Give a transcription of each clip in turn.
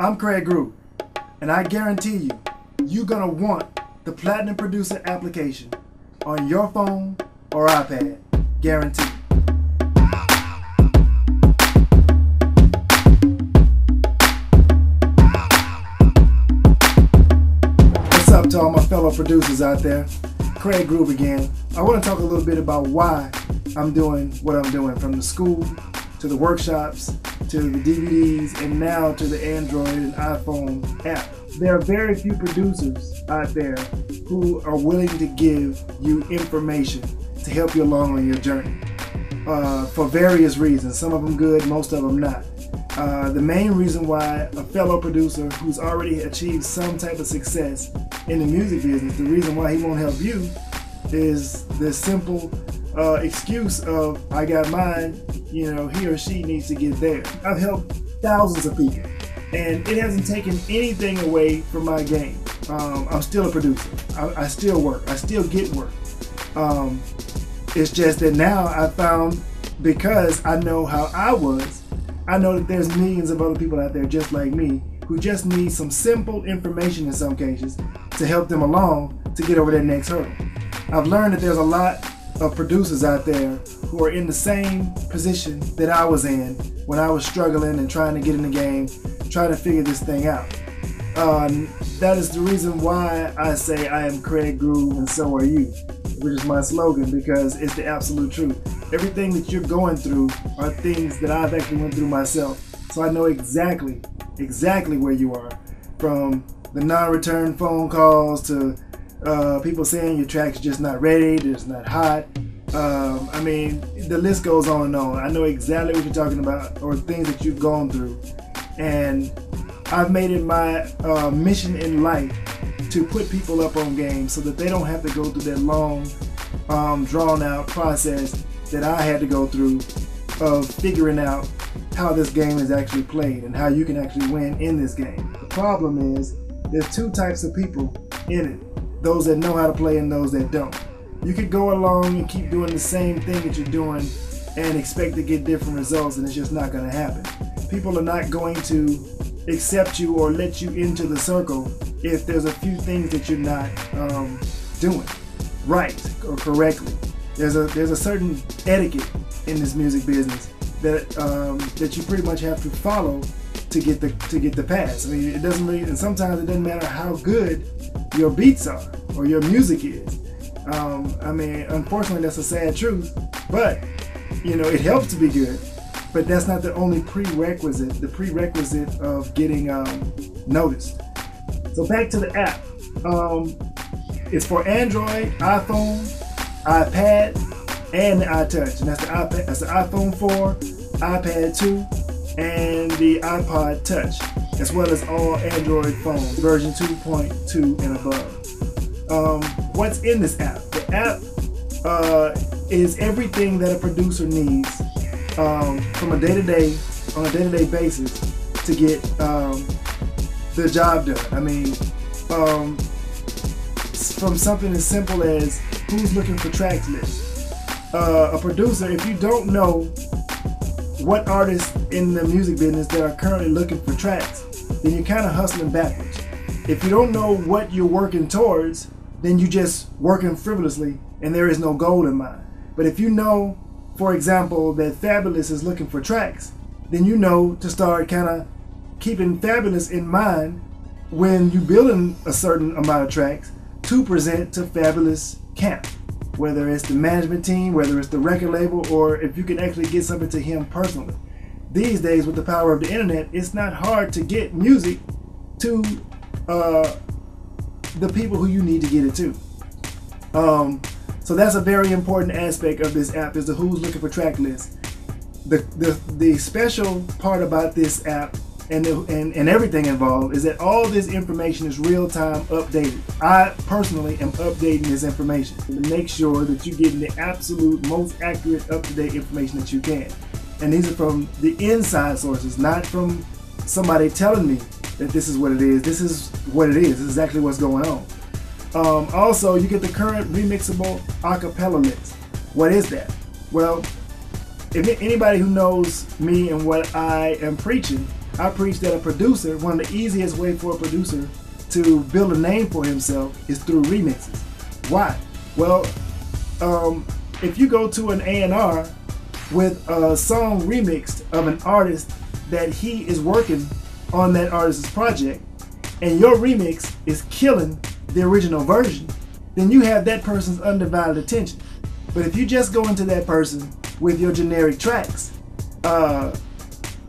I'm Craig Groove, and I guarantee you, you're gonna want the Platinum Producer application on your phone or iPad, guaranteed. What's up to all my fellow producers out there? Craig Groove again. I want to talk a little bit about why I'm doing what I'm doing, from the school to the workshops to the DVDs and now to the Android and iPhone app. There are very few producers out there who are willing to give you information to help you along on your journey for various reasons. Some of them good, most of them not. The main reason why a fellow producer who's already achieved some type of success in the music business, the reason why he won't help you is the simple excuse of, I got mine, you know, he or she needs to get theirs. I've helped thousands of people, and it hasn't taken anything away from my game. I'm still a producer. I still work. I still get work. It's just that now I found, because I know how I was, I know that there's millions of other people out there just like me who just need some simple information in some cases to help them along to get over their next hurdle. I've learned that there's a lot of producers out there who are in the same position that I was in when I was struggling and trying to get in the game, trying to figure this thing out. That is the reason why I say I am Craig Groove and so are you, which is my slogan, because it's the absolute truth. Everything that you're going through are things that I've actually went through myself. So I know exactly where you are, from the non-return phone calls to people saying your track's just not ready, it's not hot. I mean, the list goes on and on. I know exactly what you're talking about, or things that you've gone through. And I've made it my mission in life to put people up on game so that they don't have to go through that long, drawn out process that I had to go through of figuring out how this game is actually played and how you can actually win in this game. The problem is there's two types of people in it: those that know how to play and those that don't. You could go along and keep doing the same thing that you're doing and expect to get different results, and it's just not going to happen. People are not going to accept you or let you into the circle if there's a few things that you're not doing right or correctly. There's a certain etiquette in this music business that that you pretty much have to follow to get the pass. I mean, it doesn't really, and sometimes it doesn't matter how good your beats are or your music is. I mean, unfortunately, that's a sad truth, but you know, it helps to be good, but that's not the only prerequisite. The prerequisite of getting noticed. So back to the app. It's for Android, iPhone, iPad, and the iTouch, and that's the iPad. That's the iPhone 4, iPad 2, and the iPod Touch, as well as all Android phones, version 2.2 and above. What's in this app? The app is everything that a producer needs from a day-to-day, on a day-to-day basis to get the job done. I mean, from something as simple as who's looking for tracks list. A producer, if you don't know what artists in the music business that are currently looking for tracks, then you're kind of hustling backwards. If you don't know what you're working towards, then you're just working frivolously and there is no goal in mind. But if you know, for example, that Fabulous is looking for tracks, then you know to start kind of keeping Fabulous in mind when you're building a certain amount of tracks to present to Fabulous camp. Whether it's the management team, whether it's the record label, or if you can actually get something to him personally. These days, with the power of the internet, it's not hard to get music to the people who you need to get it to. So that's a very important aspect of this app, is the who's looking for track list. The special part about this app and everything involved is that all this information is real-time updated. I personally am updating this information to make sure that you're getting the absolute most accurate, up-to-date information that you can. And these are from the inside sources, not from somebody telling me that this is what it is. This is what it is. This is exactly what's going on. Also, you get the current remixable acapella list. What is that? Well, if anybody who knows me and what I am preaching, I preach that a producer, one of the easiest way for a producer to build a name for himself is through remixes. Why? Well, if you go to an A&R with a song remixed of an artist that he is working on that artist's project, and your remix is killing the original version, then you have that person's undivided attention. But if you just go into that person with your generic tracks,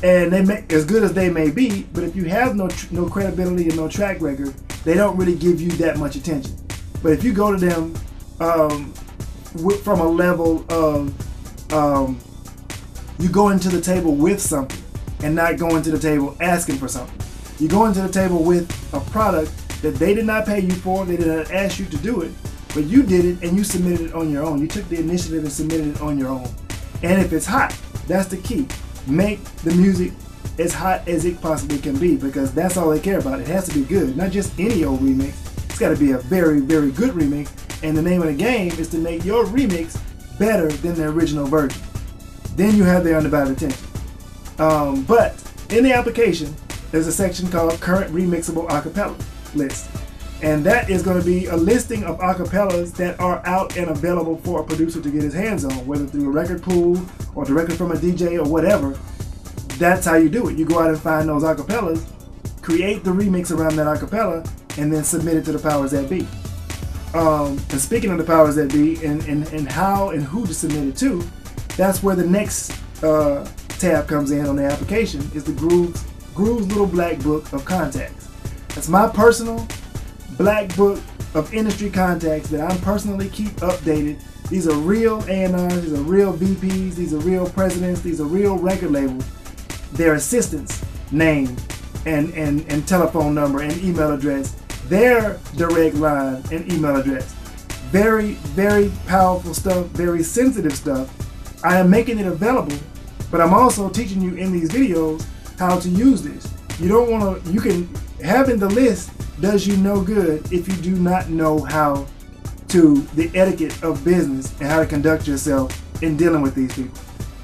and they make as good as they may be, but if you have no credibility and no track record, they don't really give you that much attention. But if you go to them from a level of you go into the table with something and not go into the table asking for something. You go into the table with a product that they did not pay you for, they did not ask you to do it, but you did it and you submitted it on your own. You took the initiative and submitted it on your own. And if it's hot, that's the key. Make the music as hot as it possibly can be, because that's all they care about. It has to be good, not just any old remix. It's got to be a very, very good remix. And the name of the game is to make your remix better than the original version. Then you have their undivided attention. But in the application, there's a section called Current Remixable Acapella List. And that is going to be a listing of acapellas that are out and available for a producer to get his hands on, whether through a record pool or directly from a DJ or whatever. That's how you do it. You go out and find those acapellas, create the remix around that acapella, and then submit it to the powers that be. And speaking of the powers that be and how and who to submit it to, that's where the next tab comes in on the application, is the Groove's little black book of contacts. That's my personal black book of industry contacts that I personally keep updated. These are real A&Rs, these are real VPs, these are real presidents, these are real record labels. Their assistants' name and telephone number and email address, their direct line and email address. Very, very powerful stuff, very sensitive stuff. I am making it available, but I'm also teaching you in these videos how to use this. You don't want to, having the list does you no good if you do not know how to, the etiquette of business and how to conduct yourself in dealing with these people.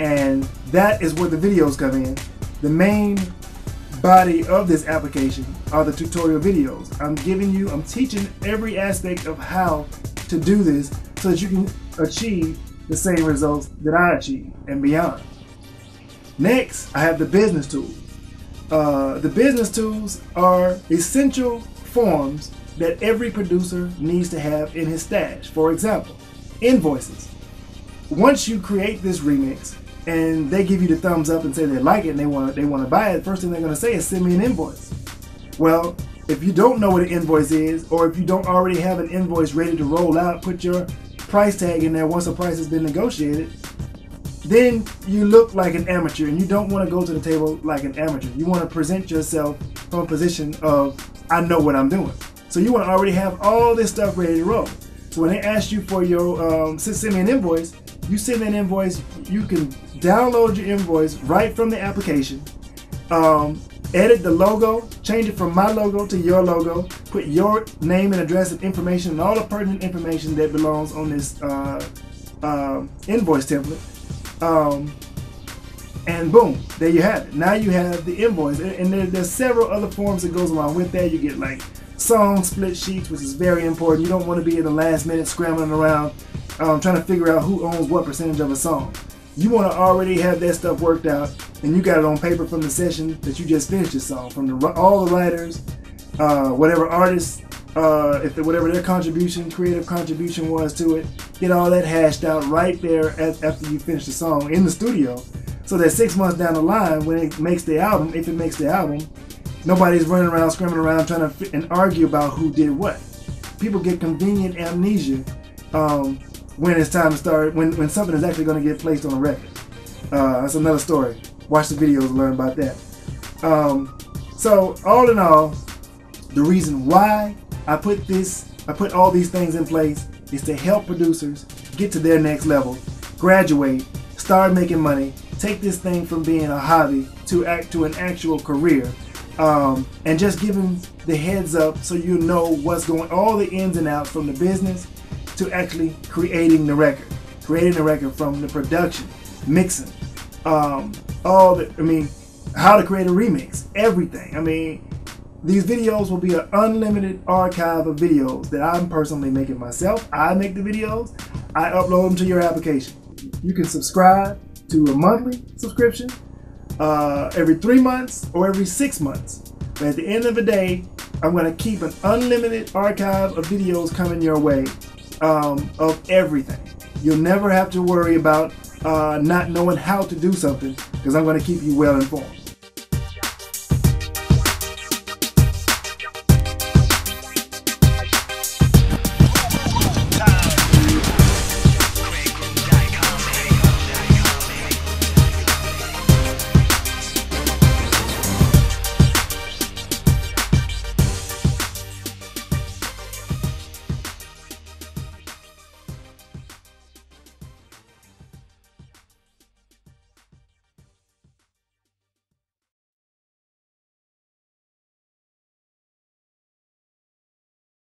And that is where the videos come in. The main body of this application are the tutorial videos. I'm teaching every aspect of how to do this so that you can achieve the same results that I achieve and beyond. Next, I have the business tools. The business tools are essential forms that every producer needs to have in his stash. For example, invoices. Once you create this remix and they give you the thumbs up and say they like it and they want to buy it, first thing they're going to say is send me an invoice. Well, if you don't know what an invoice is, or if you don't already have an invoice ready to roll out, put your price tag in there once the price has been negotiated, then you look like an amateur, and you don't want to go to the table like an amateur. You want to present yourself from a position of, I know what I'm doing. So you want to already have all this stuff ready to roll. So when they ask you for your, send me an invoice, you send that invoice, you can download your invoice right from the application, edit the logo, change it from my logo to your logo, put your name and address and information and all the pertinent information that belongs on this invoice template. And boom, there you have it. Now you have the invoice, and there's several other forms that goes along with that. You get like song split sheets, which is very important. You don't want to be in the last minute scrambling around trying to figure out who owns what percentage of a song. You want to already have that stuff worked out, and you got it on paper from the session that you just finished your song, from all the writers, whatever artists, whatever their creative contribution was to it. Get all that hashed out right there after you finish the song in the studio, so that 6 months down the line, when it makes the album, if it makes the album, nobody's running around, screaming around, trying to and argue about who did what. People get convenient amnesia when it's time to start, when something is actually going to get placed on a record. That's another story. Watch the videos and learn about that. So all in all, the reason why I put all these things in place is to help producers get to their next level, graduate, start making money, take this thing from being a hobby to an actual career, and just giving the heads up so you know what's going, all the ins and outs from the business to actually creating the record from the production, mixing, how to create a remix, everything. I mean, these videos will be an unlimited archive of videos that I'm personally making myself. I make the videos, I upload them to your application. You can subscribe to a monthly subscription, every 3 months or every 6 months. But at the end of the day, I'm going to keep an unlimited archive of videos coming your way, of everything. You'll never have to worry about not knowing how to do something, because I'm going to keep you well informed.